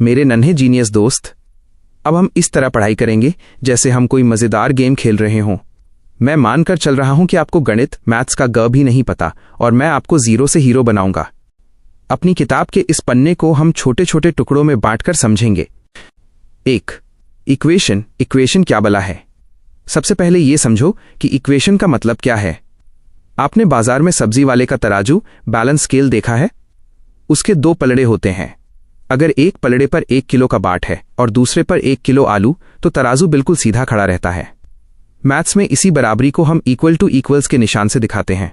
मेरे नन्हे जीनियस दोस्त, अब हम इस तरह पढ़ाई करेंगे जैसे हम कोई मज़ेदार गेम खेल रहे हों। मैं मानकर चल रहा हूं कि आपको गणित मैथ्स का ग भी नहीं पता और मैं आपको जीरो से हीरो बनाऊंगा। अपनी किताब के इस पन्ने को हम छोटे छोटे टुकड़ों में बांटकर समझेंगे। 1. इक्वेशन। इक्वेशन क्या बला है? सबसे पहले ये समझो कि इक्वेशन का मतलब क्या है। आपने बाजार में सब्जी वाले का तराजू बैलेंस स्केल देखा है? उसके 2 पलड़े होते हैं। अगर एक पलड़े पर 1 किलो का बाट है और दूसरे पर 1 किलो आलू, तो तराजू बिल्कुल सीधा खड़ा रहता है। मैथ्स में इसी बराबरी को हम इक्वल टू इक्वल्स के निशान से दिखाते हैं।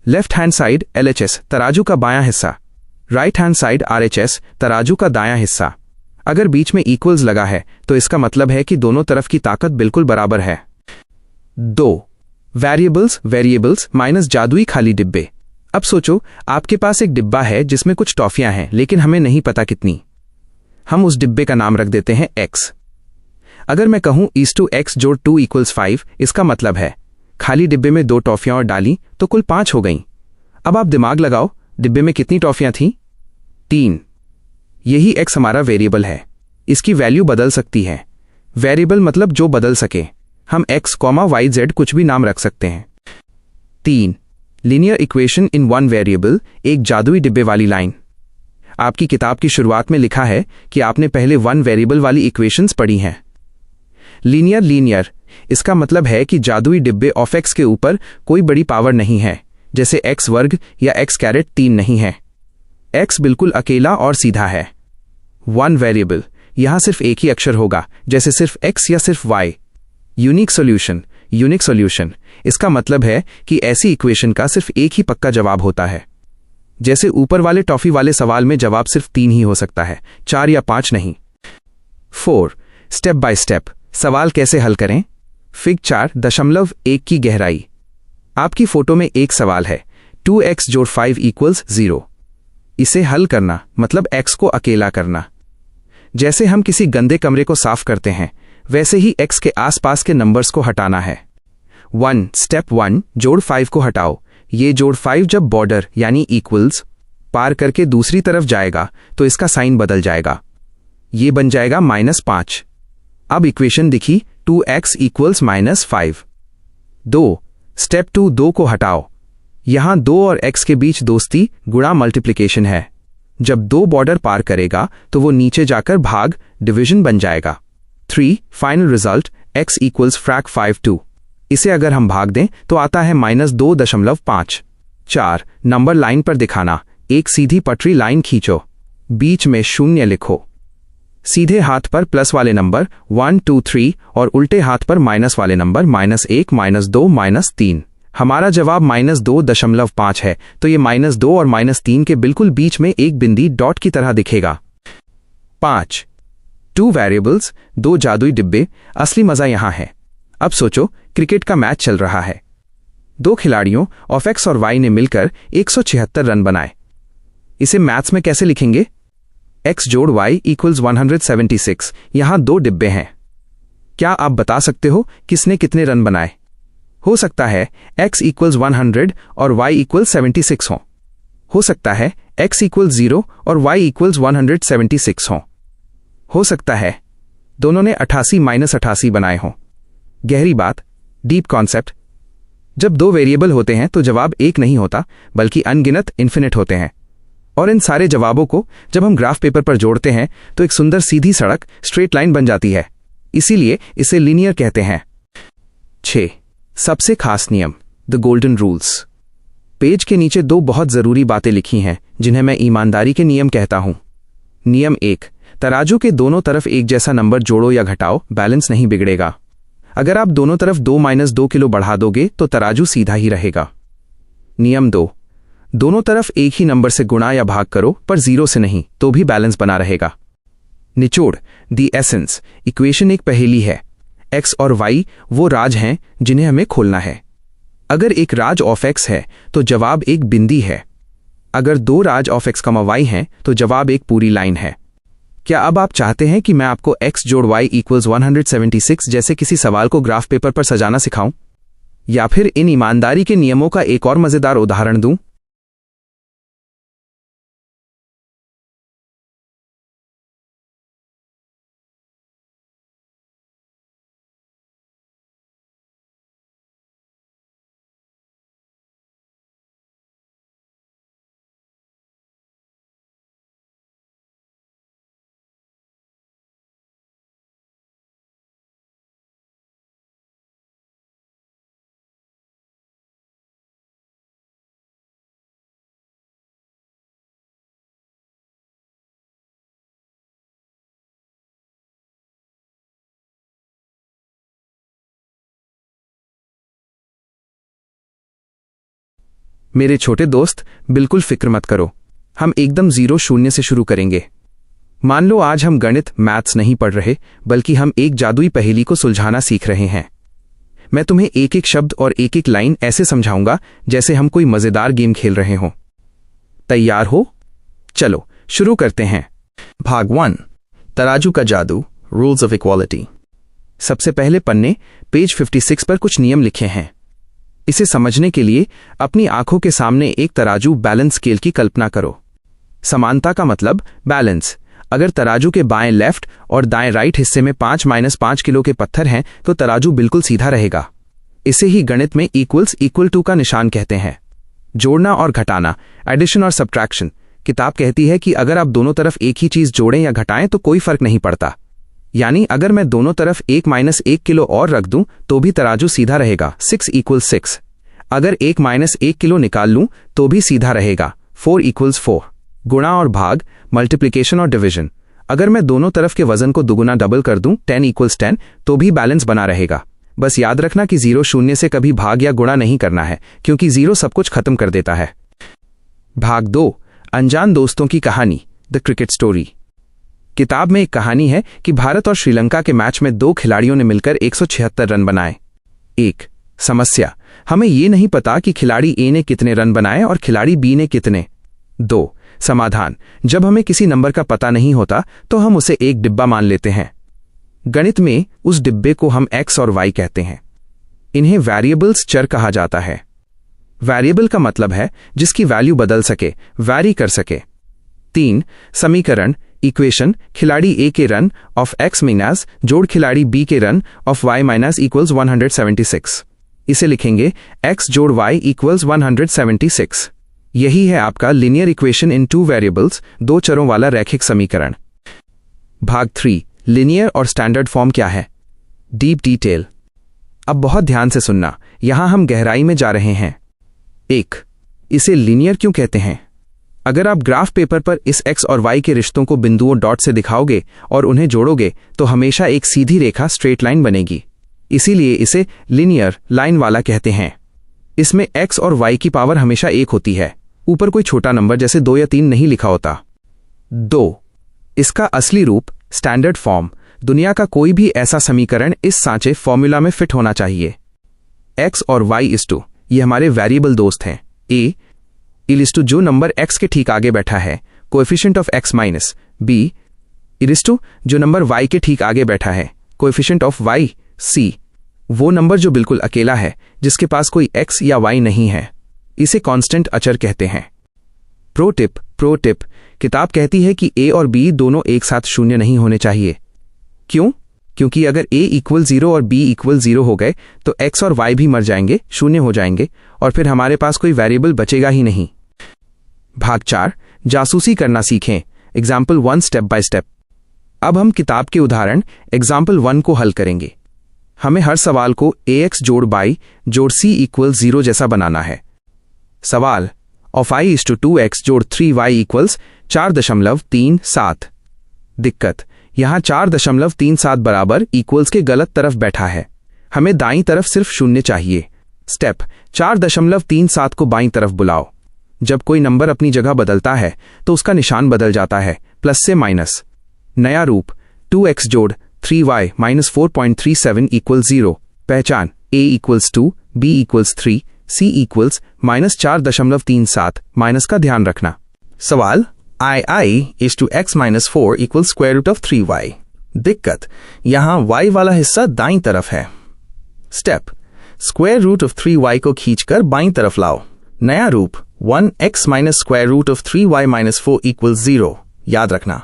लेफ्ट हैंड साइड LHS तराजू का बायां हिस्सा, राइट हैंड साइड RHS तराजू का दायां हिस्सा। अगर बीच में इक्वल्स लगा है तो इसका मतलब है कि दोनों तरफ की ताकत बिल्कुल बराबर है। 2. वेरिएबल्स माइनस जादुई खाली डिब्बे। अब सोचो, आपके पास एक डिब्बा है जिसमें कुछ टॉफियां हैं, लेकिन हमें नहीं पता कितनी। हम उस डिब्बे का नाम रख देते हैं X। अगर मैं कहूं (x जोड़ 2 = 5, इसका मतलब है खाली डिब्बे में 2 टॉफियां और डाली तो कुल 5 हो गईं। अब आप दिमाग लगाओ, डिब्बे में कितनी टॉफियां थीं? 3। यही X हमारा वेरिएबल है। इसकी वैल्यू बदल सकती है। वेरिएबल मतलब जो बदल सके। हम X, Y, Z कुछ भी नाम रख सकते हैं। 3. लीनियर इक्वेशन इन 1 वेरिएबल, एक जादुई डिब्बे वाली लाइन। आपकी किताब की शुरुआत में लिखा है कि आपने पहले 1 वेरिएबल वाली इक्वेशंस पढ़ी हैं। लीनियर, इसका मतलब है कि जादुई डिब्बे ऑफ X के ऊपर कोई बड़ी पावर नहीं है, जैसे X वर्ग या X⁻³ नहीं है। X बिल्कुल अकेला और सीधा है। 1 वेरिएबल, यहां सिर्फ एक ही अक्षर होगा, जैसे सिर्फ X या सिर्फ Y। यूनिक सॉल्यूशन, इसका मतलब है कि ऐसी इक्वेशन का सिर्फ एक ही पक्का जवाब होता है। जैसे ऊपर वाले टॉफी वाले सवाल में जवाब सिर्फ 3 ही हो सकता है, 4 या 5 नहीं। 4. स्टेप बाय स्टेप, सवाल कैसे हल करें? फिग 4.1 की गहराई। आपकी फोटो में एक सवाल है, 2x जोड़ 5 = 0। इसे हल करना मतलब X को अकेला करना। जैसे हम किसी गंदे कमरे को साफ करते हैं, वैसे ही X के आसपास के नंबर्स को हटाना है। स्टेप 1, जोड़ 5 को हटाओ। ये जोड़ 5 जब बॉर्डर यानी इक्वल्स पार करके दूसरी तरफ जाएगा तो इसका साइन बदल जाएगा। ये बन जाएगा -5। अब इक्वेशन दिखी, 2x = -5। 2. स्टेप 2, 2 को हटाओ। यहां 2 और x के बीच दोस्ती गुणा मल्टीप्लिकेशन है। जब 2 बॉर्डर पार करेगा तो वो नीचे जाकर भाग डिवीजन बन जाएगा। 3. Final result, x = frac 5/2। इसे अगर हम भाग दें तो आता है -2.5। 4. नंबर लाइन पर दिखाना, एक सीधी पटरी लाइन खींचो, बीच में 0 लिखो। सीधे हाथ पर प्लस वाले नंबर 1, 2, 3 और उल्टे हाथ पर माइनस वाले नंबर -1, -2, -3। हमारा जवाब -2.5 है, तो ये -2 और -3 के बिल्कुल बीच में एक बिंदी डॉट की तरह दिखेगा। 5. 2 वेरिएबल्स, 2 जादुई डिब्बे। असली मजा यहां है। अब सोचो, क्रिकेट का मैच चल रहा है। 2 खिलाड़ियों ऑफ X और Y ने मिलकर 176 रन बनाए। इसे मैथ्स में कैसे लिखेंगे? X जोड़ Y = 176। यहां 2 डिब्बे हैं। क्या आप बता सकते हो किसने कितने रन बनाए? हो सकता है X = 100 और Y = 76 हो सकता है X = 0 और Y = 176 हो सकता है दोनों ने 88-88 बनाए हों। गहरी बात, डीप कॉन्सेप्ट। जब 2 वेरिएबल होते हैं तो जवाब एक नहीं होता, बल्कि अनगिनत इन्फिनिट होते हैं। और इन सारे जवाबों को जब हम ग्राफ पेपर पर जोड़ते हैं तो एक सुंदर सीधी सड़क, स्ट्रेट लाइन बन जाती है। इसीलिए इसे लीनियर कहते हैं। 6. सबसे खास नियम, द गोल्डन रूल्स। पेज के नीचे 2 बहुत जरूरी बातें लिखी हैं जिन्हें मैं ईमानदारी के नियम कहता हूं। नियम 1, तराजू के दोनों तरफ एक जैसा नंबर जोड़ो या घटाओ, बैलेंस नहीं बिगड़ेगा। अगर आप दोनों तरफ 2-2 किलो बढ़ा दोगे तो तराजू सीधा ही रहेगा। नियम 2, दोनों तरफ एक ही नंबर से गुणा या भाग करो, पर 0 से नहीं, तो भी बैलेंस बना रहेगा। निचोड़, दी एसेंस। इक्वेशन एक पहेली है। X और Y वो राज हैं जिन्हें हमें खोलना है। अगर एक राज ऑफ X है तो जवाब एक बिंदी है। अगर 2 राज ऑफ X, Y हैं तो जवाब एक पूरी लाइन है। क्या अब आप चाहते हैं कि मैं आपको X जोड़ Y = 176 जैसे किसी सवाल को ग्राफ पेपर पर सजाना सिखाऊं? या फिर इन ईमानदारी के नियमों का एक और मजेदार उदाहरण दूं? मेरे छोटे दोस्त, बिल्कुल फिक्र मत करो, हम एकदम 0 शून्य से शुरू करेंगे। मान लो आज हम गणित मैथ्स नहीं पढ़ रहे, बल्कि हम एक जादुई पहेली को सुलझाना सीख रहे हैं। मैं तुम्हें एक एक शब्द और एक एक लाइन ऐसे समझाऊंगा जैसे हम कोई मजेदार गेम खेल रहे हों। तैयार हो? चलो शुरू करते हैं। भाग 1, तराजू का जादू, रूल्स ऑफ इक्वालिटी। सबसे पहले पन्ने पेज 56 पर कुछ नियम लिखे हैं। इसे समझने के लिए अपनी आंखों के सामने एक तराजू बैलेंस स्केल की कल्पना करो। समानता का मतलब बैलेंस। अगर तराजू के बाएं लेफ्ट और दाएं राइट हिस्से में 5-5 किलो के पत्थर हैं तो तराजू बिल्कुल सीधा रहेगा। इसे ही गणित में इक्वल्स इक्वल टू का निशान कहते हैं। जोड़ना और घटाना, एडिशन और सब्ट्रैक्शन। किताब कहती है कि अगर आप दोनों तरफ एक ही चीज जोड़ें या घटाएं तो कोई फर्क नहीं पड़ता। यानी अगर मैं दोनों तरफ 1-1 किलो और रख दूं तो भी तराजू सीधा रहेगा, 6 = 6। अगर 1-1 किलो निकाल लूं तो भी सीधा रहेगा, 4 = 4। गुणा और भाग, मल्टीप्लिकेशन और डिवीजन। अगर मैं दोनों तरफ के वजन को दुगुना डबल कर दूं, 10 = 10, तो भी बैलेंस बना रहेगा। बस याद रखना कि 0 शून्य से कभी भाग या गुणा नहीं करना है, क्योंकि 0 सब कुछ खत्म कर देता है। भाग 2, अनजान दोस्तों की कहानी, द क्रिकेट स्टोरी। किताब में एक कहानी है कि भारत और श्रीलंका के मैच में 2 खिलाड़ियों ने मिलकर 176 रन बनाए। 1. समस्या, हमें ये नहीं पता कि खिलाड़ी ए ने कितने रन बनाए और खिलाड़ी बी ने कितने। 2. समाधान, जब हमें किसी नंबर का पता नहीं होता तो हम उसे एक डिब्बा मान लेते हैं। गणित में उस डिब्बे को हम x और y कहते हैं। इन्हें वेरिएबल्स, चर कहा जाता है। वेरिएबल का मतलब है जिसकी वैल्यू बदल सके, वैरी कर सके। 3. समीकरण, इक्वेशन, खिलाड़ी ए के रन ऑफ x माइनस जोड़ खिलाड़ी बी के run of y minus equals 176। इसे लिखेंगे x जोड़ y इक्वल्स 176। यही है आपका लीनियर इक्वेशन इन 2 वेरिएबल्स, 2 चरों वाला रैखिक समीकरण। भाग 3, लीनियर और स्टैंडर्ड फॉर्म क्या है, डीप डिटेल। अब बहुत ध्यान से सुनना, यहां हम गहराई में जा रहे हैं। 1. इसे लीनियर क्यों कहते हैं? अगर आप ग्राफ पेपर पर इस x और y के रिश्तों को बिंदुओं डॉट से दिखाओगे और उन्हें जोड़ोगे तो हमेशा एक सीधी रेखा, स्ट्रेट लाइन बनेगी। इसीलिए इसे लीनियर, लाइन वाला कहते हैं। इसमें x और y की पावर हमेशा 1 होती है, ऊपर कोई छोटा नंबर जैसे 2 या 3 नहीं लिखा होता। 2. इसका असली रूप, स्टैंडर्ड फॉर्म। दुनिया का कोई भी ऐसा समीकरण इस सांचे, फॉर्मूला में फिट होना चाहिए। x और y इस्टू, ये हमारे वेरिएबल दोस्त हैं। a इलिस्टू, जो नंबर x के ठीक आगे बैठा है, coefficient of x minus. b इलिस्टू, जो नंबर y के ठीक आगे बैठा है, कोएफिशिएंट ऑफ y। c वो नंबर जो बिल्कुल अकेला है, जिसके पास कोई x या y नहीं है। इसे कांस्टेंट अचर कहते हैं। प्रो टिप, किताब कहती है कि a और b दोनों एक साथ शून्य नहीं होने चाहिए। क्यों? क्योंकि अगर a = 0 और b = 0 हो गए तो x और y भी मर जाएंगे, शून्य हो जाएंगे, और फिर हमारे पास कोई वेरिएबल बचेगा ही नहीं। भाग 4, जासूसी करना सीखें, एग्जाम्पल 1, स्टेप बाय स्टेप। अब हम किताब के उदाहरण एग्जाम्पल 1 को हल करेंगे। हमें हर सवाल को ax जोड़ y जोड़ c = 0 जैसा बनाना है। सवाल, ऑफ i = 2x जोड़ 3y = 4.37। दिक्कत, यहां 4.37 बराबर इक्वल्स के गलत तरफ बैठा है। हमें दाईं तरफ सिर्फ शून्य चाहिए। स्टेप, 4.37 को बाईं तरफ बुलाओ। जब कोई नंबर अपनी जगह बदलता है तो उसका निशान बदल जाता है, प्लस से माइनस। नया रूप, 2x जोड़ 3y माइनस 4.37 = 0। पहचान, a = 2, b = 3, c = -4.37। माइनस का ध्यान रखना। सवाल, i = x - 4 = square root of 3y। दिक्कत, यहां y वाला हिस्सा दाईं तरफ है। Step, square root of 3y को खींचकर बाईं तरफ लाओ। नया रूप, 1x - square root of 3y - 4 = 0। याद रखना,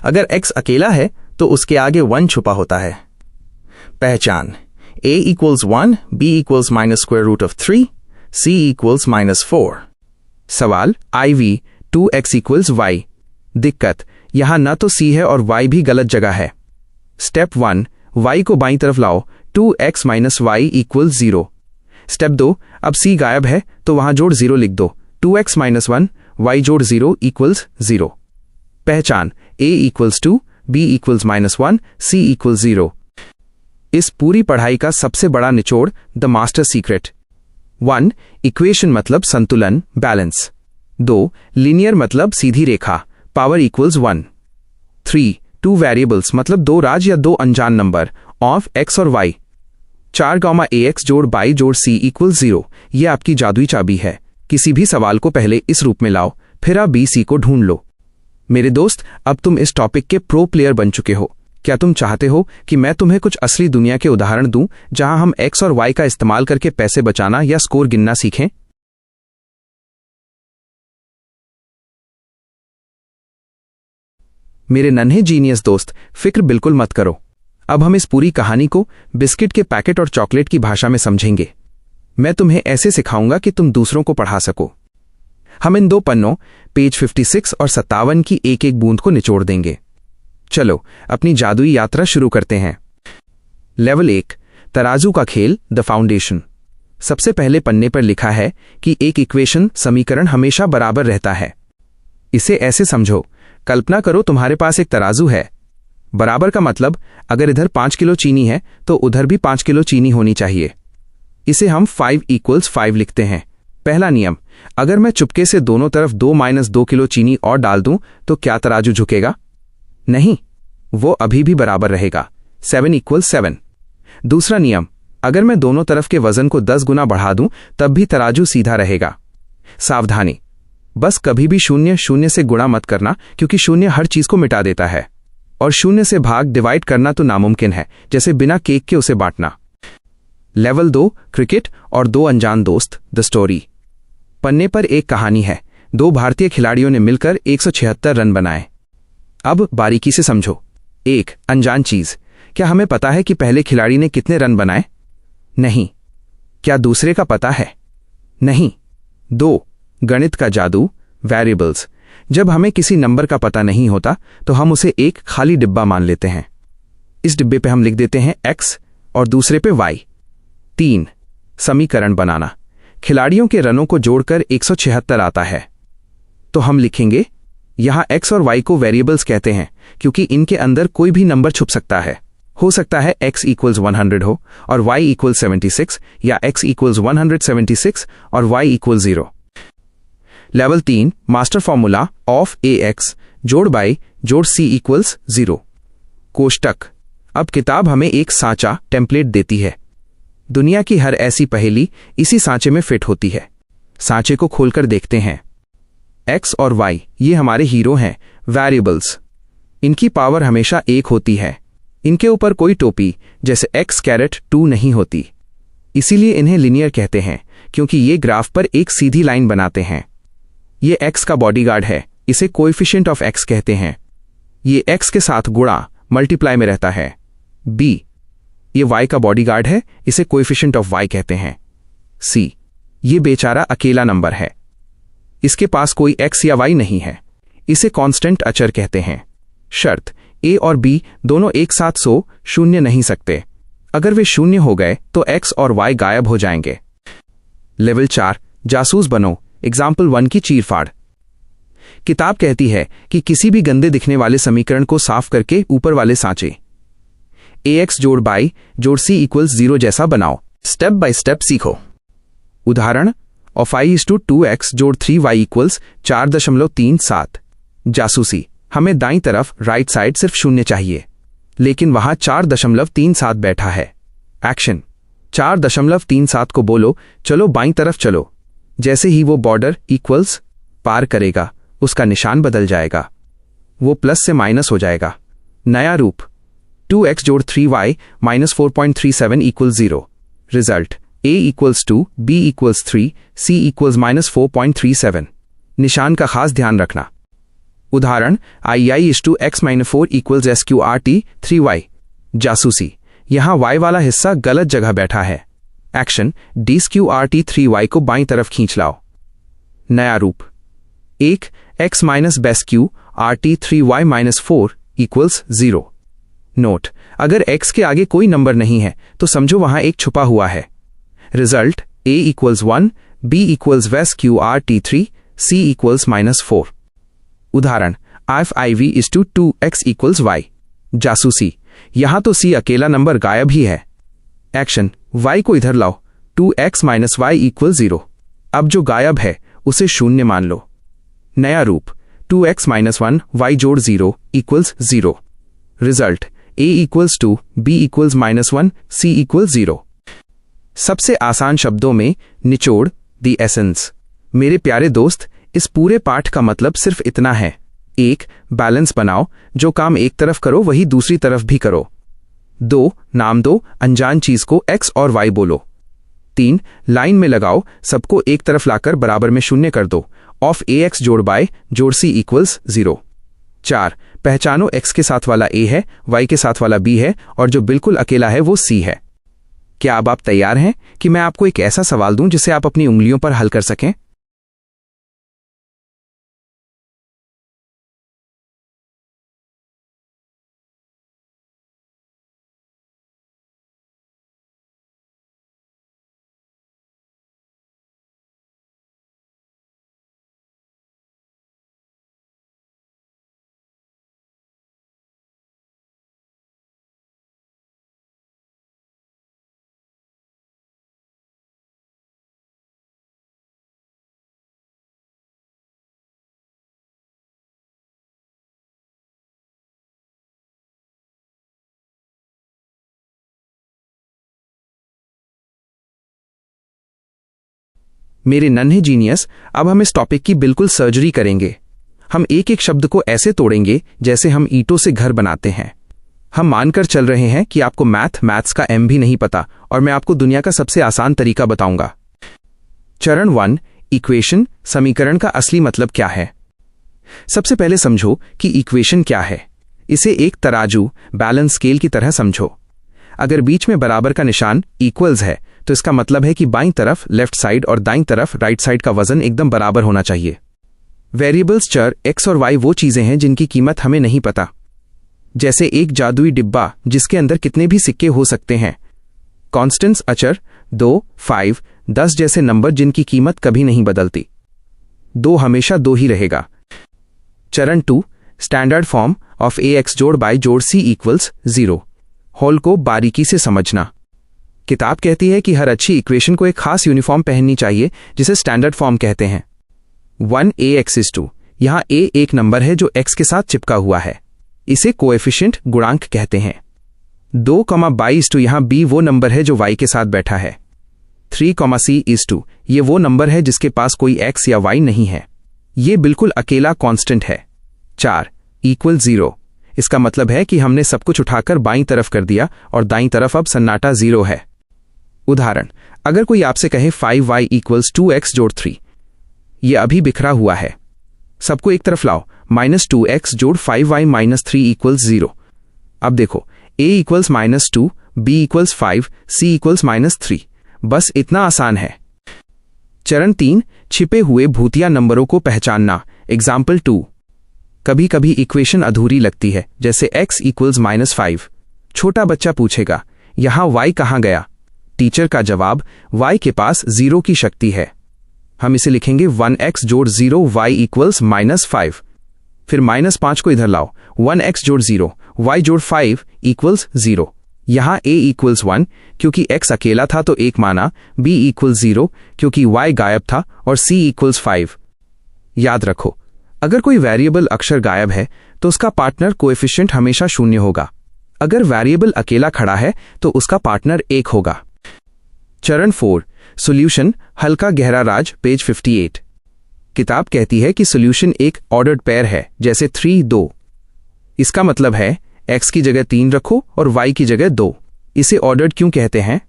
अगर x अकेला है तो उसके आगे 1 छुपा होता है। पहचान, a = 1, b = -square root of 3, c = -4। सवाल, iv 2x = y। दिक्कत, यहां न तो c है और y भी गलत जगह है। स्टेप 1, y को बाईं तरफ लाओ, 2x - y = 0। स्टेप 2, अब c गायब है तो वहां जोड़ 0 लिख दो, 2x - 1 y जोड़ 0 = 0। पहचान, a = 2, b = -1, c = 0। इस पूरी पढ़ाई का सबसे बड़ा निचोड़, द मास्टर सीक्रेट। 1. इक्वेशन मतलब संतुलन, बैलेंस। 2. लीनियर मतलब सीधी रेखा, पावर इक्वल्स 1। 3. 2 वेरिएबल्स मतलब दो राज या दो अनजान नंबर, ऑफ x और y। 4 ax जोड़ y जोड़ c इक्वल्स 0। यह आपकी जादुई चाबी है। किसी भी सवाल को पहले इस रूप में लाओ, फिर आप b c को ढूंढ लो। मेरे दोस्त, अब तुम इस टॉपिक के प्रो प्लेयर बन चुके हो। क्या तुम चाहते हो कि मैं तुम्हें कुछ असली दुनिया के उदाहरण दूं जहां हम x और y का इस्तेमाल करके पैसे बचाना या स्कोर गिनना सीखें? मेरे नन्हे जीनियस दोस्त, फिक्र बिल्कुल मत करो। अब हम इस पूरी कहानी को बिस्किट के पैकेट और चॉकलेट की भाषा में समझेंगे। मैं तुम्हें ऐसे सिखाऊंगा कि तुम दूसरों को पढ़ा सको। हम इन 2 पन्नों, पेज 56 और 57 की एक एक बूंद को निचोड़ देंगे। चलो अपनी जादुई यात्रा शुरू करते हैं। लेवल 1, तराजू का खेल, द फाउंडेशन। सबसे पहले पन्ने पर लिखा है कि एक इक्वेशन, समीकरण हमेशा बराबर रहता है। इसे ऐसे समझो, कल्पना करो तुम्हारे पास एक तराजू है। बराबर का मतलब अगर इधर 5 किलो चीनी है तो उधर भी 5 किलो चीनी होनी चाहिए। इसे हम 5 = 5 लिखते हैं। पहला नियम, अगर मैं चुपके से दोनों तरफ 2 - 2 किलो चीनी और डाल दूं तो क्या तराजू झुकेगा? नहीं, वो अभी भी बराबर रहेगा। 7 = 7। दूसरा नियम, अगर मैं दोनों तरफ के वजन को 10 गुना बढ़ा दूं तब भी तराजू सीधा रहेगा। सावधानी, बस कभी भी 0 से गुणा मत करना, क्योंकि 0 हर चीज को मिटा देता है, और 0 से भाग डिवाइड करना तो नामुमकिन है, जैसे बिना केक के उसे बांटना। लेवल 2, क्रिकेट और 2 अनजान दोस्त, द स्टोरी। पन्ने पर एक कहानी है। 2 भारतीय खिलाड़ियों ने मिलकर 176 रन बनाए। अब बारीकी से समझो। 1. अनजान चीज। क्या हमें पता है कि पहले खिलाड़ी ने कितने रन बनाए? नहीं। क्या दूसरे का पता है? नहीं। 2. गणित का जादू, वेरिएबल्स। जब हमें किसी नंबर का पता नहीं होता तो हम उसे एक खाली डिब्बा मान लेते हैं। इस डिब्बे पे हम लिख देते हैं x और दूसरे पे y। 3. समीकरण बनाना। खिलाड़ियों के रनों को जोड़कर 176 आता है। तो हम लिखेंगे, यहां x और y को वेरिएबल्स कहते हैं क्योंकि इनके अंदर कोई भी नंबर छुप सकता है। हो सकता है x = 100 हो और y = 76, या x = 176 और y = 0। Level 3, master formula of ax जोड़ y जोड़ c = 0। कोष्टक। अब किताब हमें एक सांचा, टेम्पलेट देती है। दुनिया की हर ऐसी पहेली इसी सांचे में फिट होती है। सांचे को खोलकर देखते हैं। x और y ये हमारे हीरो हैं, वेरिएबल्स। इनकी पावर हमेशा 1 होती है। इनके ऊपर कोई टोपी जैसे x2 नहीं होती। इसीलिए इन्हें लीनियर कहते हैं, क्योंकि ये ग्राफ पर एक सीधी लाइन बनाते हैं। ये x का बॉडीगार्ड है, इसे कोएफिशिएंट ऑफ x कहते हैं। ये x के साथ गुणा, मल्टीप्लाई में रहता है। b, ये y का बॉडीगार्ड है, इसे कोएफिशिएंट ऑफ y कहते हैं। c, ये बेचारा अकेला नंबर है, इसके पास कोई x या y नहीं है, इसे कांस्टेंट अचर कहते हैं। शर्त, a और b दोनों एक साथ 0 नहीं सकते। अगर वे 0 हो गए तो x और y गायब हो जाएंगे। लेवल 4, जासूस बनो, एग्जाम्पल 1 की चीरफाड़। किताब कहती है कि किसी भी गंदे दिखने वाले समीकरण को साफ करके ऊपर वाले सांचे ax जोड़ y जोड़ c = 0 जैसा बनाओ। स्टेप बाय स्टेप सीखो। उदाहरण, ऑफ i = 2x जोड़ 3y = 4.37। जासूसी, हमें दाईं तरफ राइट साइड सिर्फ 0 चाहिए, लेकिन वहां 4.37 बैठा है। एक्शन, 4.37 को बोलो, चलो बाईं तरफ चलो। जैसे ही वो बॉर्डर इक्वल्स पार करेगा, उसका निशान बदल जाएगा, वो प्लस से माइनस हो जाएगा। नया रूप, 2x जोड़ 3y - 4.37 = 0। Result, a = 2, b = 3, c = -4.37। निशान का खास ध्यान रखना। उदाहरण, i = x - 4 = sqrt 3y। जासूसी, यहां y वाला हिस्सा गलत जगह बैठा है। एक्शन, dsqrt 3y को बाईं तरफ खींच लाओ। नया रूप, 1 x - besqrt 3y - 4 = 0। नोट, अगर x के आगे कोई नंबर नहीं है तो समझो वहां एक छुपा हुआ है। Result, a = 1, b = besqrt 3, c = -4। उदाहरण, if iv = 2x = y। जासूसी, यहां तो c अकेला नंबर गायब ही है। एक्शन, y को इधर लाओ, 2x माइनस वाई इक्वल 0। अब जो गायब है उसे शून्य मान लो। नया रूप 2x माइनस 1 वाई जोड़ 0 equals 0। Result a equals 2 b equals minus 1 c equals 0। सबसे आसान शब्दों में निचोड़, द एसेंस। मेरे प्यारे दोस्त, इस पूरे पाठ का मतलब सिर्फ इतना है। 1. बैलेंस बनाओ, जो काम एक तरफ करो वही दूसरी तरफ भी करो। 2. नाम दो अनजान चीज को x और y बोलो। 3. लाइन में लगाओ, सबको एक तरफ लाकर बराबर में शून्य कर दो। ऑफ ax जोड़ y जोड़ c इक्वल्स 0। 4. पहचानो x के साथ वाला a है, y के साथ वाला b है और जो बिल्कुल अकेला है वो c है। क्या अब आप तैयार हैं कि मैं आपको एक ऐसा सवाल दूं जिसे आप अपनी उंगलियों पर हल कर सकें? मेरे नन्हे जीनियस, अब हम इस टॉपिक की बिल्कुल सर्जरी करेंगे। हम एक एक शब्द को ऐसे तोड़ेंगे जैसे हम ईंटों से घर बनाते हैं। हम मानकर चल रहे हैं कि आपको मैथ्स का एम भी नहीं पता और मैं आपको दुनिया का सबसे आसान तरीका बताऊंगा। चरण 1, इक्वेशन, समीकरण का असली मतलब क्या है। सबसे पहले समझो कि इक्वेशन क्या है। इसे एक तराजू, बैलेंस स्केल की तरह समझो। अगर बीच में बराबर का निशान इक्वल्स है तो इसका मतलब है कि बाईं तरफ लेफ्ट साइड और दाईं तरफ राइट साइड का वजन एकदम बराबर होना चाहिए। वेरिएबल्स, चर x और y वो चीजें हैं जिनकी कीमत हमें नहीं पता, जैसे एक जादुई डिब्बा जिसके अंदर कितने भी सिक्के हो सकते हैं। कॉन्स्टेंट्स, अचर 2, 5, 10 जैसे नंबर जिनकी कीमत कभी नहीं बदलती। 2 हमेशा 2 ही रहेगा। चरण 2, स्टैंडर्ड फॉर्म ऑफ ax जोड़ y जोड़ c इक्वल्स 0। होल को बारीकी से समझना। किताब कहती है कि हर अच्छी इक्वेशन को एक खास यूनिफॉर्म पहननी चाहिए जिसे स्टैंडर्ड फॉर्म कहते हैं। 1ax is 2। यहां a एक नंबर है जो x के साथ चिपका हुआ है, इसे कोएफिशिएंट, गुणांक कहते हैं। 2, by is 2। यहां b वो नंबर है जो y के साथ बैठा है। 3, c is 2। ये वो नंबर है जिसके पास कोई x या y नहीं है, ये बिल्कुल अकेला कांस्टेंट है। 4, इक्वल 0। इसका मतलब है कि हमने सब कुछ उठाकर बाईं तरफ कर दिया और दाईं तरफ अब सन्नाटा 0 है। उदाहरण, अगर कोई आपसे कहे 5y इक्वल्स 2x जोड़ 3, यह अभी बिखरा हुआ है। सबको एक तरफ लाओ, -2x जोड़ 5y माइनस 3 इक्वल्स 0। अब देखो, a equals -2, b equals 5, c equals -3। बस इतना आसान है। चरण 3, छिपे हुए भूतिया नंबरों को पहचानना। एग्जाम्पल 2। कभी कभी इक्वेशन अधूरी लगती है, जैसे x इक्वल्स -5। छोटा बच्चा पूछेगा, यहां y कहां गया? टीचर का जवाब, y के पास 0 की शक्ति है। हम इसे लिखेंगे 1x जोड़ 0 y इक्वल्स -5। फिर -5 को इधर लाओ, 1x जोड़ 0 y जोड़ 5 इक्वल्स 0। यहां a इक्वल्स 1 क्योंकि x अकेला था तो 1 माना, b इक्वल्स 0 क्योंकि y गायब था और c इक्वल्स 5। याद रखो, अगर कोई वेरिएबल अक्षर गायब है तो उसका पार्टनर कोएफिशिएंट हमेशा 0 होगा। अगर वेरिएबल अकेला खड़ा है तो उसका पार्टनर 1 होगा। चरण 4, सॉल्यूशन, हल्का गहरा राज, पेज 58। किताब कहती है कि सॉल्यूशन एक ऑर्डर्ड पेयर है, जैसे 3, 2। इसका मतलब है x की जगह 3 रखो और y की जगह 2। इसे ऑर्डर्ड क्यों कहते हैं?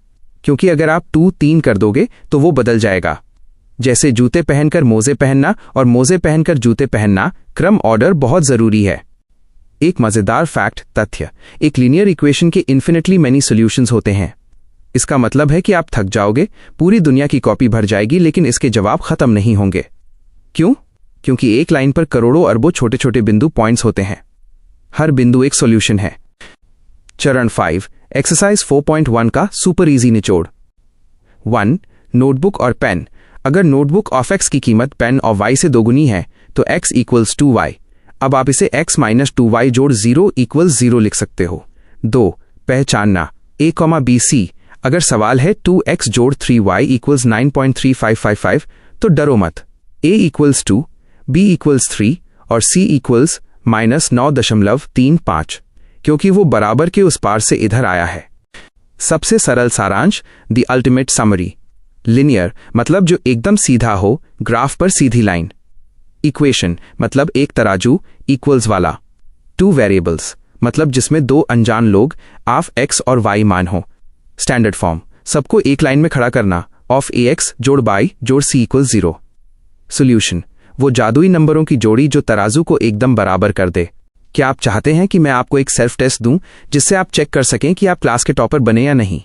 क्योंकि अगर आप 2, 3 कर दोगे तो वो बदल जाएगा। जैसे जूते पहनकर मोजे पहनना और मोजे पहनकर जूते पहनना, क्रम ऑर्डर बहुत जरूरी है। एक मजेदार फैक्ट, तथ्य, एक लीनियर इक्वेशन के इन्फिनिटली मेनी सॉल्यूशंस होते हैं। इसका मतलब है कि आप थक जाओगे, पूरी दुनिया की कॉपी भर जाएगी, लेकिन इसके जवाब खत्म नहीं होंगे। क्यों? क्योंकि एक लाइन पर करोड़ों अरबों छोटे छोटे बिंदु पॉइंट्स होते हैं। हर बिंदु एक सॉल्यूशन है। चरण 5, एक्सरसाइज 4.1 का सुपर इजी निचोड़। 1, नोटबुक और पेन। अगर नोटबुक ऑफ x की कीमत पेन और y से दोगुनी है तो x इक्वल्स 2y। अब आप इसे x माइनस 2y जोड़ 0 इक्वल्स 0 लिख सकते हो। 2, पहचानना, a, b, c। अगर सवाल है 2x जोड़ 3y इक्वल्स 9.3555 तो डरो मत। a इक्वल्स 2, b इक्वल्स 3 और c इक्वल्स -9.35, क्योंकि वो बराबर के उस पार से इधर आया है। सबसे सरल सारांश, द अल्टीमेट समरी। लिनियर मतलब जो एकदम सीधा हो, ग्राफ पर सीधी लाइन। इक्वेशन मतलब एक तराजू, इक्वल्स वाला। 2 वेरिएबल्स मतलब जिसमें 2 अनजान लोग ऑफ x और y मान हो। स्टैंडर्ड फॉर्म सबको एक लाइन में खड़ा करना, ऑफ ax जोड़ y जोड़ c इक्वल्स 0। सोल्यूशन वो जादुई नंबरों की जोड़ी जो तराजू को एकदम बराबर कर दे। क्या आप चाहते हैं कि मैं आपको एक सेल्फ टेस्ट दूं जिससे आप चेक कर सकें कि आप क्लास के टॉपर बने या नहीं?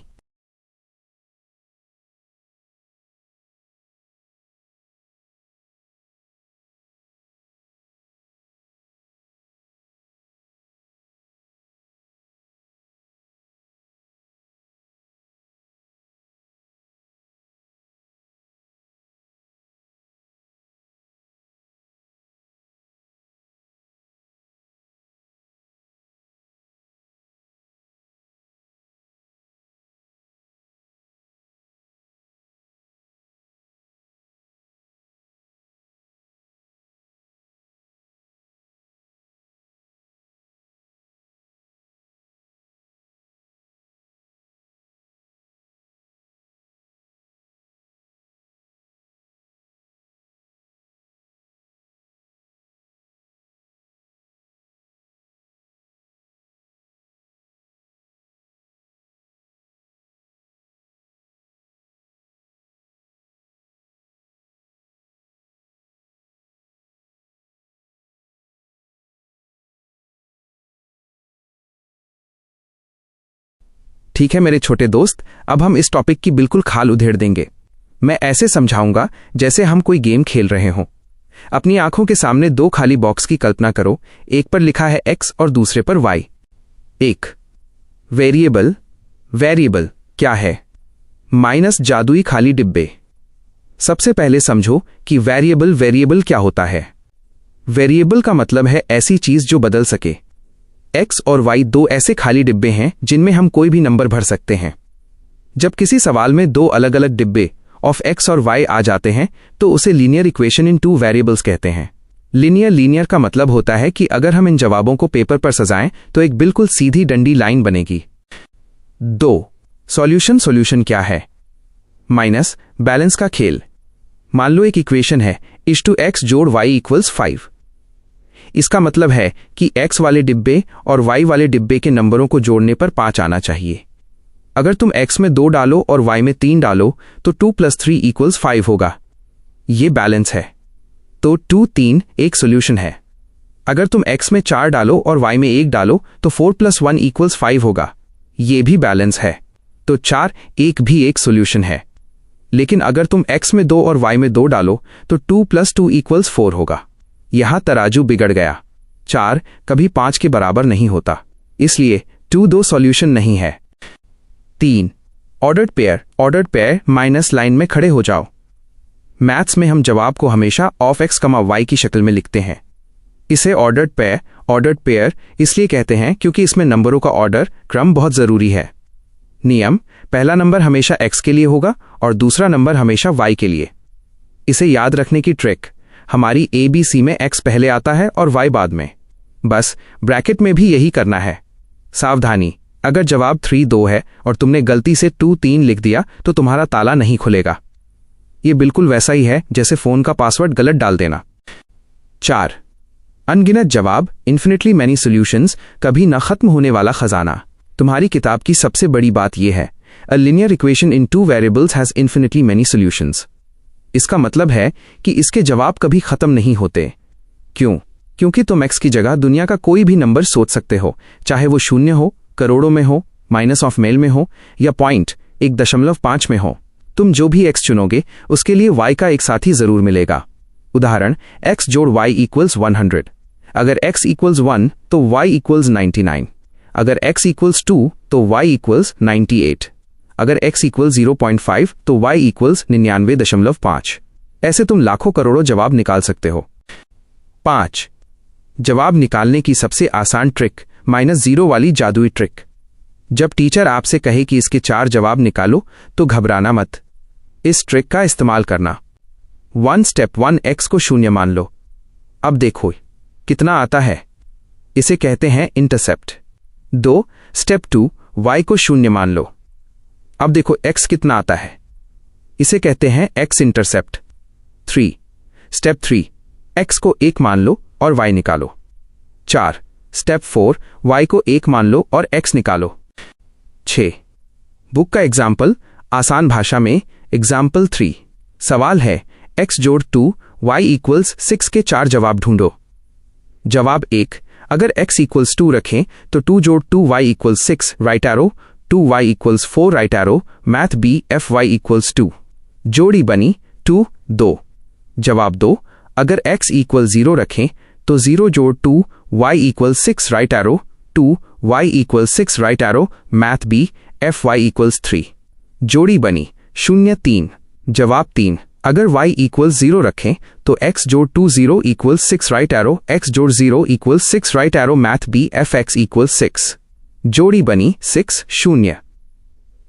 ठीक है मेरे छोटे दोस्त, अब हम इस टॉपिक की बिल्कुल खाल उधेड़ देंगे। मैं ऐसे समझाऊंगा जैसे हम कोई गेम खेल रहे हों। अपनी आंखों के सामने 2 खाली बॉक्स की कल्पना करो, एक पर लिखा है x और दूसरे पर y। एक वेरिएबल। वेरिएबल क्या है? माइनस जादुई खाली डिब्बे। सबसे पहले समझो कि वेरिएबल क्या होता है। वेरिएबल का मतलब है ऐसी चीज जो बदल सके। x और y 2 ऐसे खाली डिब्बे हैं जिनमें हम कोई भी नंबर भर सकते हैं। जब किसी सवाल में 2 अलग अलग डिब्बे ऑफ x और y आ जाते हैं तो उसे लीनियर इक्वेशन इन 2 वेरिएबल्स कहते हैं। लीनियर का मतलब होता है कि अगर हम इन जवाबों को पेपर पर सजाएं तो एक बिल्कुल सीधी डंडी लाइन बनेगी। 2 सॉल्यूशन क्या है? माइनस बैलेंस का खेल। मान लो एक इक्वेशन है x जोड़ y इक्वल्स 5। इसका मतलब है कि x वाले डिब्बे और y वाले डिब्बे के नंबरों को जोड़ने पर 5 आना चाहिए। अगर तुम x में 2 डालो और y में 3 डालो तो 2 + 3 = 5 होगा। ये बैलेंस है। तो 2, 3 एक सोल्यूशन है। अगर तुम x में 4 डालो और y में 1 डालो तो 4 + 1 = 5 होगा। ये भी बैलेंस है। तो 4, 1 भी एक सोल्यूशन है। लेकिन अगर तुम x में 2 और y में 2 डालो तो 2 + 2 = 4 होगा। यहां तराजू बिगड़ गया। 4 कभी 5 के बराबर नहीं होता, इसलिए 2 सॉल्यूशन नहीं है। 3 ऑर्डर्ड पेयर माइनस लाइन में खड़े हो जाओ। मैथ्स में हम जवाब को हमेशा ऑफ x, y की शक्ल में लिखते हैं। इसे ऑर्डर्ड पेयर इसलिए कहते हैं क्योंकि इसमें नंबरों का ऑर्डर, क्रम बहुत जरूरी है। नियम, पहला नंबर हमेशा x के लिए होगा और दूसरा नंबर हमेशा y के लिए। इसे याद रखने की ट्रिक, हमारी ABC में x पहले आता है और y बाद में। बस ब्रैकेट में भी यही करना है। सावधानी, अगर जवाब 3, 2 है और तुमने गलती से 2, 3 लिख दिया तो तुम्हारा ताला नहीं खुलेगा। ये बिल्कुल वैसा ही है जैसे फोन का पासवर्ड गलत डाल देना। 4 अनगिनत जवाब, इन्फिनिटली मैनी सॉल्यूशंस, कभी न खत्म होने वाला खजाना। तुम्हारी किताब की सबसे बड़ी बात यह है, a linear equation in 2 variables has infinitely many solutions. इसका मतलब है कि इसके जवाब कभी खत्म नहीं होते। क्यों? क्योंकि तुम x की जगह दुनिया का कोई भी नंबर सोच सकते हो, चाहे वो 0 हो, करोड़ों में हो, माइनस ऑफ मेल में हो या 1.5 में हो। तुम जो भी x चुनोगे उसके लिए y का एक साथी जरूर मिलेगा। उदाहरण, x जोड़ y इक्वल्स 100। अगर x इक्वल्स 1 तो y इक्वल्स 99। अगर x इक्वल्स 2 तो y इक्वल्स 98। अगर x इक्वल्स 0.5 तो y इक्वल्स 99.5। ऐसे तुम लाखों करोड़ों जवाब निकाल सकते हो। 5 जवाब निकालने की सबसे आसान ट्रिक, -0 वाली जादुई ट्रिक। जब टीचर आपसे कहे कि इसके 4 जवाब निकालो तो घबराना मत, इस ट्रिक का इस्तेमाल करना। 1 स्टेप 1 x को 0 मान लो। अब देखो कितना आता है, इसे कहते हैं इंटरसेप्ट। 2 स्टेप 2 y को 0 मान लो। अब देखो x कितना आता है, इसे कहते हैं x इंटरसेप्ट। 3 स्टेप 3 x को 1 मान लो और y निकालो। 4 स्टेप 4 y को 1 मान लो और x निकालो। 6 बुक का एग्जाम्पल आसान भाषा में एग्जाम्पल 3। सवाल है x जोड़ 2 y इक्वल्स 6 के 4 जवाब ढूंढो। जवाब 1, अगर x इक्वल्स 2 रखें तो 2 जोड़ 2 y equals 6 right arrow, 2 y equals 4 right arrow, math b f y equals 2। जोड़ी बनी 2 2। जवाब 2, अगर x इक्वल 0 रखें तो 0 जोड़ 2 y equals 6 right arrow, 2 y equals 6 right arrow, math b f y equals 3। जोड़ी बनी 0 3। जवाब 3, अगर y इक्वल्स 0 रखें तो x जोड़ 2 0 इक्वल्स 6 राइट एरो, x जोड़ 0 equals 6 right arrow, math b f x equals 6। जोड़ी बनी 6 0।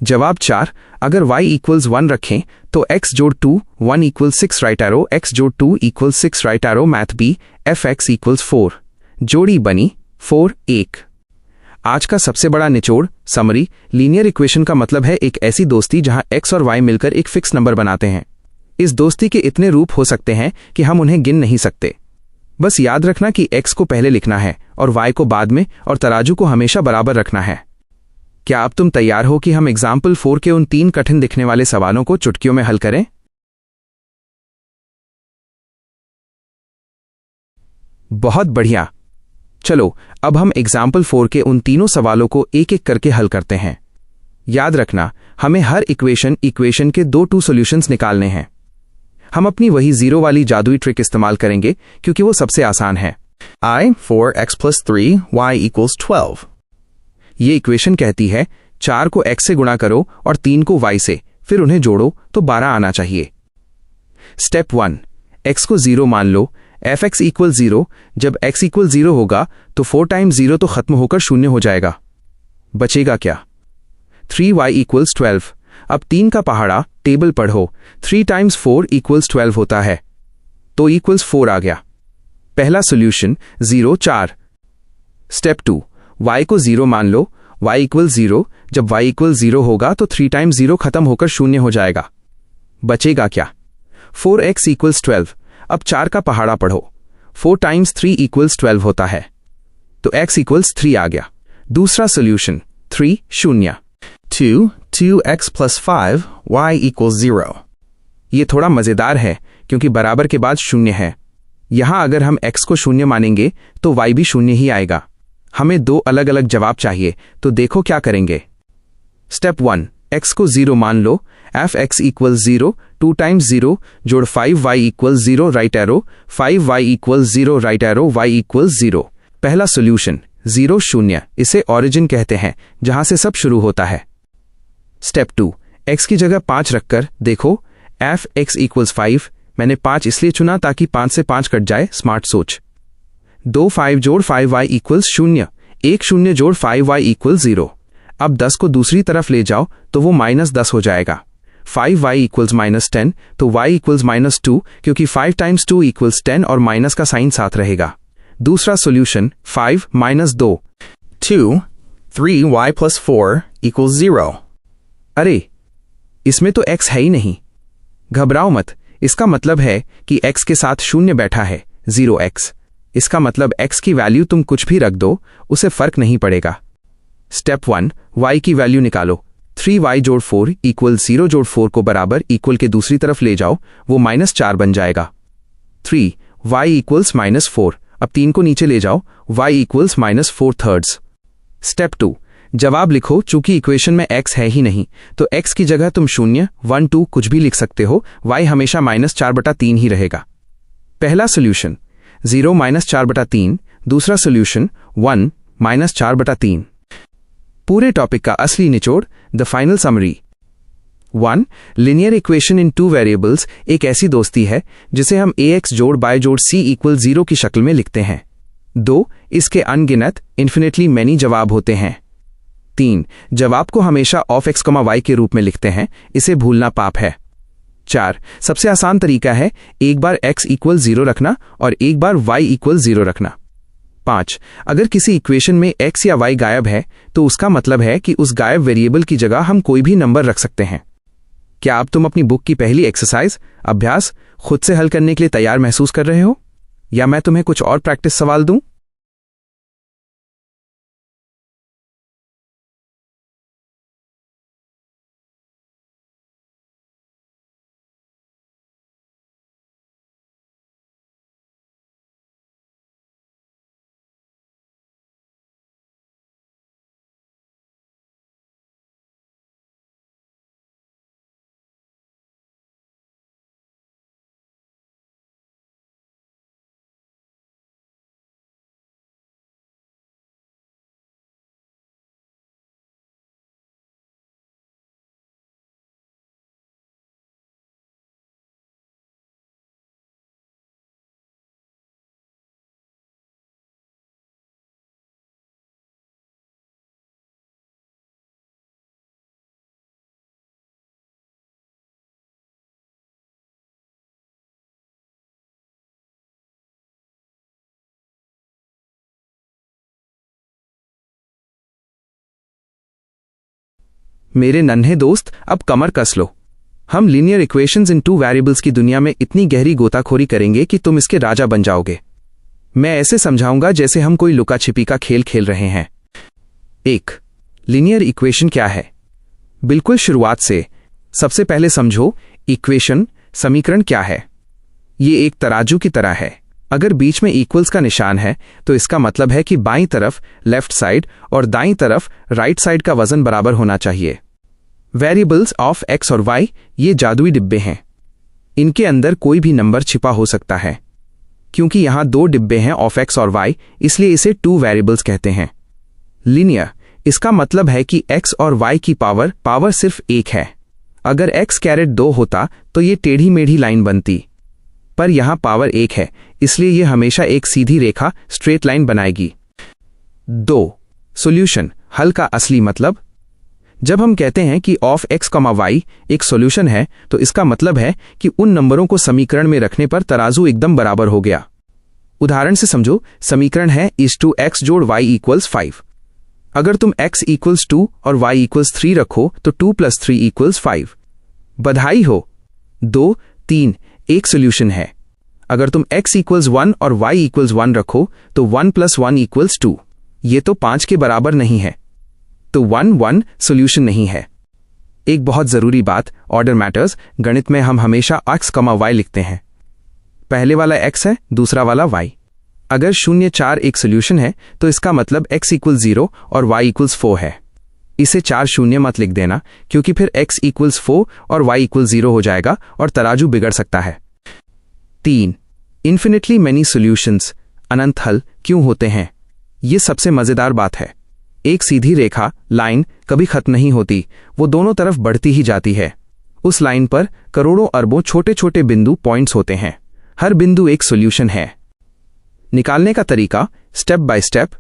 जवाब 4, अगर y इक्वल्स 1 रखें तो x जोड़ 2 1 इक्वल्स 6 राइट एरो, x जोड़ 2 equals 6 right arrow, math b f x equals 4। जोड़ी बनी 4 1। आज का सबसे बड़ा निचोड़ समरी, लीनियर इक्वेशन का मतलब है एक ऐसी दोस्ती जहां x और y मिलकर एक फिक्स नंबर बनाते हैं। इस दोस्ती के इतने रूप हो सकते हैं कि हम उन्हें गिन नहीं सकते। बस याद रखना कि x को पहले लिखना है और y को बाद में, और तराजू को हमेशा बराबर रखना है। क्या अब तुम तैयार हो कि हम एग्जाम्पल 4 के उन 3 कठिन दिखने वाले सवालों को चुटकियों में हल करें? बहुत बढ़िया। चलो अब हम एग्जाम्पल 4 के उन तीनों सवालों को एक एक करके हल करते हैं। याद रखना, हमें हर इक्वेशन के 2 सॉल्यूशंस निकालने हैं। हम अपनी वही 0 वाली जादुई ट्रिक इस्तेमाल करेंगे क्योंकि वो सबसे आसान है। I 4x plus 3 y equals 12। ये इक्वेशन कहती है 4 को x से गुणा करो और 3 को y से, फिर उन्हें जोड़ो तो 12 आना चाहिए। स्टेप 1, x को 0 मान लो, fx इक्वल 0। जब x इक्वल 0 होगा तो 4 टाइम्स 0 तो खत्म होकर 0 हो जाएगा। बचेगा क्या? 3y equals 12। अब 3 का पहाड़ा टेबल पढ़ो, 3 टाइम्स 4 इक्वल्स 12 होता है, तो इक्वल्स 4 आ गया। पहला सॉल्यूशन 0 4। स्टेप 2, y को 0 मान लो, y इक्वल 0। जब y इक्वल 0 होगा तो 3 टाइम्स 0 खत्म होकर 0 हो जाएगा। बचेगा क्या? 4x equals 12। अब 4 का पहाड़ा पढ़ो, 4 टाइम्स 3 इक्वल्स 12 होता है, तो x इक्वल्स 3 आ गया। दूसरा solution 3 0। 2 2x plus 5 y equals 0। ये थोड़ा मजेदार है क्योंकि बराबर के बाद 0 है। यहां अगर हम x को 0 मानेंगे तो y भी 0 ही आएगा। हमें 2 अलग अलग जवाब चाहिए, तो देखो क्या करेंगे। स्टेप 1, x को 0 मान लो, f(x) इक्वल्स 0, 2 टाइम्स 0 जोड़ 5y equals 0 right arrow, 5y equals 0 right arrow, y equals 0। पहला सॉल्यूशन 0 0, इसे ओरिजिन कहते हैं जहां से सब शुरू होता है। स्टेप 2, x की जगह 5 रखकर देखो, f(x) इक्वल्स 5। मैंने 5 इसलिए चुना ताकि 5 से 5 कट जाए, स्मार्ट सोच। 2 5 जोड़ 5y इक्वल्स 0, 1 0 जोड़ 5y इक्वल्स 0। अब 10 को दूसरी तरफ ले जाओ तो वो -10 हो जाएगा। 5y इक्वल्स -10, तो y इक्वल्स -2, क्योंकि 5 टाइम्स 2 इक्वल्स 10 और माइनस का साइन साथ रहेगा। दूसरा सॉल्यूशन 5 -2। 2 3y plus 4 equals 0। अरे, इसमें तो x है ही नहीं। घबराओ मत, इसका मतलब है कि x के साथ 0 बैठा है, 0x। इसका मतलब x की वैल्यू तुम कुछ भी रख दो, उसे फर्क नहीं पड़ेगा। स्टेप 1, y की वैल्यू निकालो। 3y जोड़ 4 इक्वल 0 जोड़ 4 को बराबर इक्वल के दूसरी तरफ ले जाओ, वो -4 बन जाएगा। 3y equals -4। अब 3 को नीचे ले जाओ, y इक्वल्स -4/3। स्टेप 2, जवाब लिखो। चूंकि इक्वेशन में x है ही नहीं, तो x की जगह तुम 0 1 2 कुछ भी लिख सकते हो, y हमेशा -4/3 ही रहेगा। पहला सॉल्यूशन 0 -4/3, दूसरा सॉल्यूशन 1 -4/3। पूरे टॉपिक का असली निचोड़, the final summary. 1. Linear equation in 2 variables एक ऐसी दोस्ती है जिसे हम ax जोड़ y जोड़ c इक्वल 0 की शक्ल में लिखते हैं। 2. इसके अनगिनत इन्फिनिटली मैनी जवाब होते हैं। 3. जवाब को हमेशा ऑफ x, y के रूप में लिखते हैं, इसे भूलना पाप है। 4. सबसे आसान तरीका है एक बार x इक्वल 0 रखना और एक बार y इक्वल 0 रखना। 5. अगर किसी इक्वेशन में x या y गायब है तो उसका मतलब है कि उस गायब वेरिएबल की जगह हम कोई भी नंबर रख सकते हैं। क्या अब तुम अपनी बुक की पहली एक्सरसाइज अभ्यास खुद से हल करने के लिए तैयार महसूस कर रहे हो, या मैं तुम्हें कुछ और प्रैक्टिस सवाल दूं? मेरे नन्हे दोस्त, अब कमर कस लो। हम लीनियर इक्वेशंस इन 2 वेरिएबल्स की दुनिया में इतनी गहरी गोताखोरी करेंगे कि तुम इसके राजा बन जाओगे। मैं ऐसे समझाऊंगा जैसे हम कोई लुका छिपी का खेल खेल रहे हैं। 1. लीनियर इक्वेशन क्या है? बिल्कुल शुरुआत से सबसे पहले समझो इक्वेशन समीकरण क्या है। ये एक तराजू की तरह है। अगर बीच में इक्वल्स का निशान है तो इसका मतलब है कि बाईं तरफ लेफ्ट साइड और दाईं तरफ राइट साइड का वजन बराबर होना चाहिए। वेरिएबल्स ऑफ x और y ये जादुई डिब्बे हैं। इनके अंदर कोई भी नंबर छिपा हो सकता है। क्योंकि यहां 2 डिब्बे हैं ऑफ x और y, इसलिए इसे 2 वेरिएबल्स कहते हैं। लीनियर, इसका मतलब है कि x और y की पावर सिर्फ 1 है। अगर x कैरेट 2 होता तो ये टेढ़ी मेढ़ी लाइन बनती, पर यहां पावर 1 है, इसलिए यह हमेशा एक सीधी रेखा स्ट्रेट लाइन बनाएगी। 2. सॉल्यूशन, हल का असली मतलब। जब हम कहते हैं कि ऑफ x, y एक सॉल्यूशन है तो इसका मतलब है कि उन नंबरों को समीकरण में रखने पर तराजू एकदम बराबर हो गया। उदाहरण से समझो, समीकरण है x जोड़ y इक्वल्स 5। अगर तुम x इक्वल्स 2 और y इक्वल्स 3 रखो तो 2 + 3 इक्वल्स 5। बधाई हो, 2, 3 एक सॉल्यूशन है। अगर तुम x इक्वल्स 1 और y इक्वल्स 1 रखो तो 1 + 1 इक्वल्स 2। ये तो 5 के बराबर नहीं है, तो 1, 1 सॉल्यूशन नहीं है। एक बहुत जरूरी बात, ऑर्डर मैटर्स। गणित में हम हमेशा x, y लिखते हैं। पहले वाला x है, दूसरा वाला y। अगर 0, 4 एक सॉल्यूशन है तो इसका मतलब x इक्वल्स 0 और y इक्वल्स 4 है। इसे 4 शून्य मत लिख देना, क्योंकि फिर x इक्वल्स 4 और y इक्वल्स 0 हो जाएगा और तराजू बिगड़ सकता है। 3. इन्फिनिटली मैनी सॉल्यूशंस, अनंत हल क्यों होते हैं? ये सबसे मजेदार बात है। एक सीधी रेखा लाइन कभी खत्म नहीं होती, वो दोनों तरफ बढ़ती ही जाती है। उस लाइन पर करोड़ों अरबों छोटे छोटे बिंदु पॉइंट्स होते हैं। हर बिंदु एक सॉल्यूशन है। निकालने का तरीका स्टेप बाय स्टेप।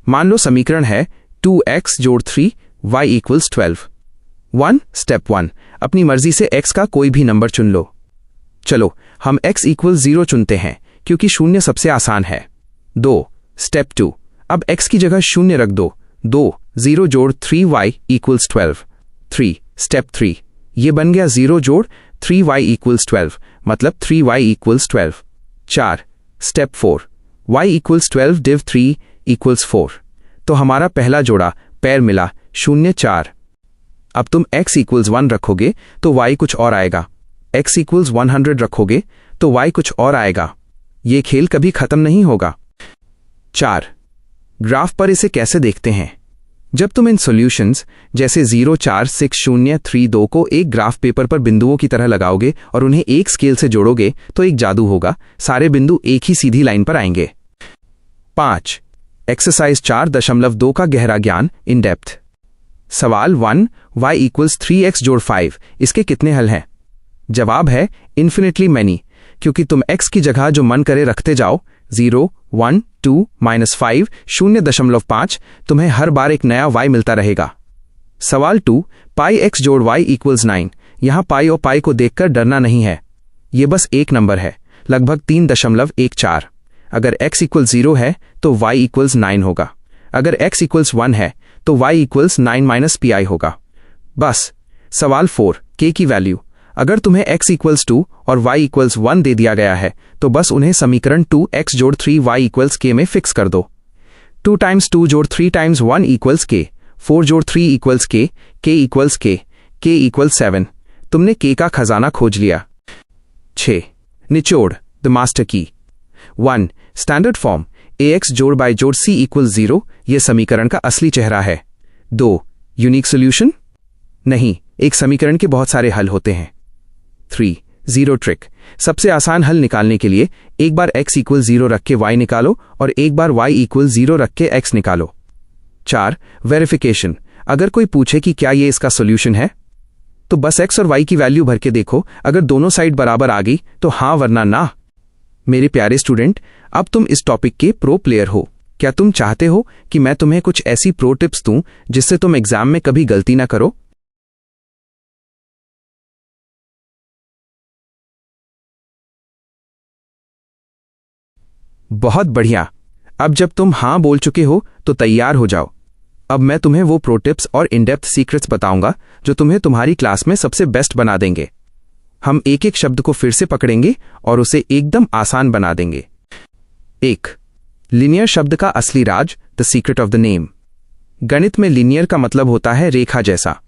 मान लो समीकरण है 2x जोड़ 3 y इक्वल्स 12। 1. स्टेप 1, अपनी मर्जी से x का कोई भी नंबर चुन लो। चलो हम x इक्वल्स 0 चुनते हैं क्योंकि 0 सबसे आसान है। 2. स्टेप 2, अब x की जगह 0 रख दो। 2, 0 जोड़ 3y इक्वल्स 12। 3. स्टेप 3, ये बन गया 0 जोड़ 3y इक्वल्स 12, मतलब 3y equals 12। 4. Step 4, y equals 12 div 3 equals 4। तो हमारा पहला जोड़ा पैर मिला 0, 4। अब तुम x इक्वल्स 1 रखोगे तो y कुछ और आएगा। x इक्वल्स 100 रखोगे तो y कुछ और आएगा। ये खेल कभी खत्म नहीं होगा। 4. ग्राफ पर इसे कैसे देखते हैं? जब तुम इन सॉल्यूशंस जैसे 0, 4, 6, 0, 3, 2 को एक ग्राफ पेपर पर बिंदुओं की तरह लगाओगे और उन्हें एक स्केल से जोड़ोगे तो एक जादू होगा, सारे बिंदु एक ही सीधी लाइन पर आएंगे। 5. एक्सरसाइज 4.2 का गहरा ज्ञान इन डेप्थ। सवाल 1, y इक्वल्स 3x जोड़ 5, इसके कितने हल हैं? जवाब है इन्फिनिटली मैनी, क्योंकि तुम x की जगह जो मन करे रखते जाओ। 0, 1, 2, -5, 0.5, तुम्हें हर बार एक नया y मिलता रहेगा। सवाल 2, पाई x जोड़ y इक्वल्स 9। यहाँ पाई और पाई को देखकर डरना नहीं है, ये बस एक नंबर है, लगभग 3.14। अगर x इक्वल्स 0 है तो y इक्वल्स 9 होगा, अगर x इक्वल्स 1 है तो y इक्वल्स 9 माइनस pi होगा। बस। सवाल 4, k की वैल्यू। अगर तुम्हें x इक्वल्स 2 और y इक्वल्स 1 दे दिया गया है तो बस उन्हें समीकरण 2x जोड़ 3y इक्वल्स k में फिक्स कर दो। 2 टाइम्स 2 जोड़ 3 टाइम्स 1 इक्वल्स k, 4 जोड़ 3 equals k, k equals k, k equals 7। तुमने k का खजाना खोज लिया। 6. निचोड़, द मास्टर की। 1. स्टैंडर्ड फॉर्म ax जोड़ बाय जोड़ c इक्वल्स 0, यह समीकरण का असली चेहरा है। 2. Unique solution? नहीं, एक समीकरण के बहुत सारे हल होते हैं। 3. जीरो ट्रिक, सबसे आसान हल निकालने के लिए एक बार x इक्वल 0 रख के y निकालो और एक बार y इक्वल 0 रख के x निकालो। 4. वेरिफिकेशन, अगर कोई पूछे कि क्या ये इसका सॉल्यूशन है तो बस x और y की वैल्यू भर के देखो, अगर दोनों साइड बराबर आ गई तो हाँ वरना ना। मेरे प्यारे स्टूडेंट, अब तुम इस टॉपिक के प्रो प्लेयर हो। क्या तुम चाहते हो कि मैं तुम्हें कुछ ऐसी प्रो टिप्स दूं जिससे तुम एग्जाम में कभी गलती ना करो? बहुत बढ़िया। अब जब तुम हाँ बोल चुके हो तो तैयार हो जाओ। अब मैं तुम्हें वो प्रो टिप्स और इन डेप्थ सीक्रेट्स बताऊंगा जो तुम्हें तुम्हारी क्लास में सबसे बेस्ट बना देंगे। हम एक एक शब्द को फिर से पकड़ेंगे और उसे एकदम आसान बना देंगे। 1. लीनियर शब्द का असली राज, the secret of the name. गणित में लीनियर का मतलब होता है रेखा जैसा।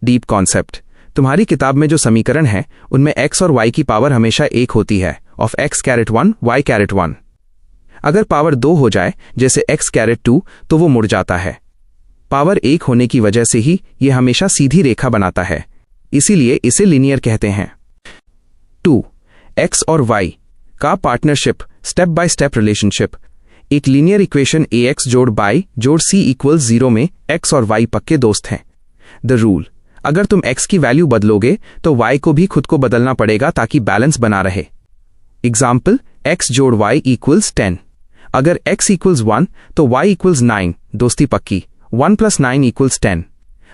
डीप कॉन्सेप्ट, तुम्हारी किताब में जो समीकरण है उनमें x और y की पावर हमेशा 1 होती है, ऑफ x⁻1 y⁻1। अगर पावर 2 हो जाए जैसे x⁻2 तो वो मुड़ जाता है। पावर 1 होने की वजह से ही ये हमेशा सीधी रेखा बनाता है, इसीलिए इसे लीनियर कहते हैं। 2. x और y का partnership, step by step relationship. एक लीनियर इक्वेशन ax जोड़ y जोड़ c इक्वल्स 0 में x और y पक्के दोस्त हैं। द रूल, अगर तुम x की वैल्यू बदलोगे तो y को भी खुद को बदलना पड़ेगा ताकि बैलेंस बना रहे। एग्जाम्पल, x जोड़ y इक्वल्स 10। अगर x इक्वल्स 1 तो y इक्वल्स 9, दोस्ती पक्की। 1 + 9 इक्वल्स 10।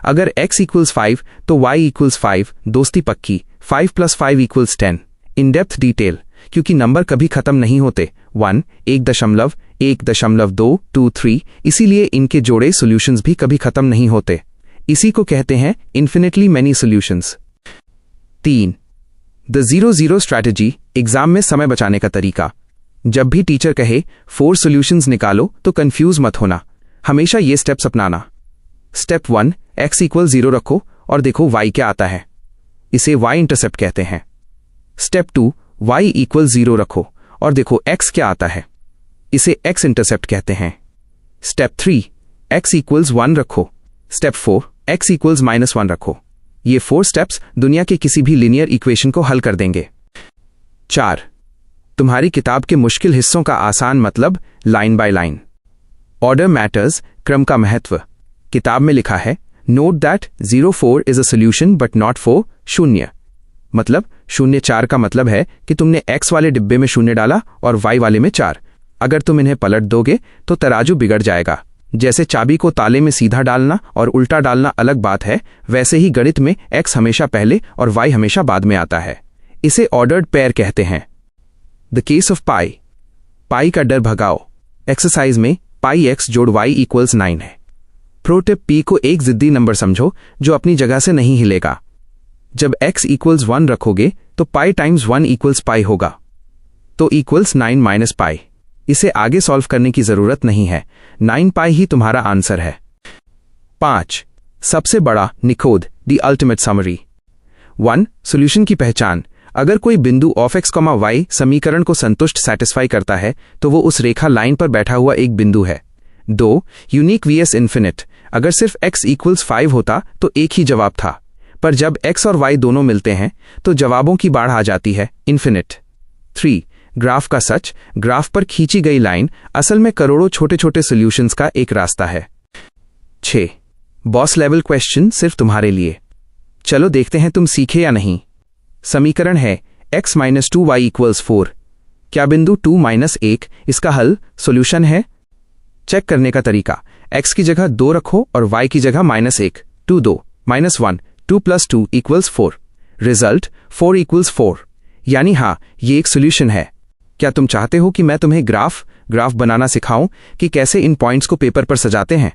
अगर x इक्वल्स 5 तो y इक्वल्स 5, दोस्ती पक्की। 5 + 5 इक्वल्स 10। इन डेप्थ डिटेल, क्योंकि नंबर कभी खत्म नहीं होते। 1, 1.1, 1.2, 2, 3, इसीलिए इनके जोड़े सॉल्यूशंस भी कभी खत्म नहीं होते। इसी को कहते हैं infinitely many solutions. 3. The 0-0 strategy, exam में समय बचाने का तरीका। जब भी टीचर कहे 4 सॉल्यूशंस निकालो तो कंफ्यूज मत होना, हमेशा ये स्टेप्स अपनाना। स्टेप 1, x इक्वल 0 रखो और देखो y क्या आता है, इसे y इंटरसेप्ट कहते हैं। स्टेप 2, y इक्वल 0 रखो और देखो x क्या आता है, इसे x इंटरसेप्ट कहते हैं। स्टेप 3, x इक्वल्स 1 रखो। स्टेप 4, x इक्वल्स -1 रखो। ये 4 स्टेप्स दुनिया के किसी भी लीनियर इक्वेशन को हल कर देंगे। 4. तुम्हारी किताब के मुश्किल हिस्सों का आसान मतलब, line by line. Order matters, क्रम का महत्व। किताब में लिखा है, note that 0-4 is a solution but not for शून्य। मतलब 0-4 का मतलब है कि तुमने x वाले डिब्बे में 0 डाला और y वाले में 4। अगर तुम इन्हें पलट दोगे तो तराजू बिगड़ जाएगा। जैसे चाबी को ताले में सीधा डालना और उल्टा डालना अलग बात है, वैसे ही गणित में x हमेशा पहले और y हमेशा बाद में आता है। इसे ऑर्डर्ड पेयर कहते हैं। द केस ऑफ पाई, पाई का डर भगाओ। एक्सरसाइज में पाई x जोड़ y इक्वल्स 9 है। प्रो टिप, p को एक जिद्दी नंबर समझो जो अपनी जगह से नहीं हिलेगा। जब x इक्वल्स 1 रखोगे तो पाई टाइम्स 1 इक्वल्स पाई होगा, तो इक्वल्स 9 माइनस पाई। इसे आगे सॉल्व करने की जरूरत नहीं है, 9 पाई ही तुम्हारा आंसर है। 5. सबसे बड़ा निखोद, द अल्टीमेट समरी। 1. सॉल्यूशन की पहचान। अगर कोई बिंदु ऑफ x, y समीकरण को संतुष्ट सेटिस्फाई करता है तो वो उस रेखा लाइन पर बैठा हुआ एक बिंदु है। 2. Unique vs infinite. अगर सिर्फ x इक्वल्स 5 होता तो एक ही जवाब था, पर जब x और y दोनों मिलते हैं तो जवाबों की बाढ़ आ जाती है, इन्फिनिट। 3. ग्राफ का सच। ग्राफ पर खींची गई लाइन असल में करोड़ों छोटे छोटे सॉल्यूशंस का एक रास्ता है। 6. बॉस लेवल क्वेश्चन सिर्फ तुम्हारे लिए। चलो देखते हैं तुम सीखे या नहीं। समीकरण है x - 2y इक्वल्स 4। क्या बिंदु 2 - 1 इसका हल सॉल्यूशन है? चेक करने का तरीका, x की जगह 2 रखो और y की जगह -1। 2 2 -1 2 + 2 = 4। रिजल्ट 4 = 4। यानी हाँ, ये एक सोल्यूशन है। क्या तुम चाहते हो कि मैं तुम्हें ग्राफ बनाना सिखाऊं कि कैसे इन पॉइंट्स को पेपर पर सजाते हैं?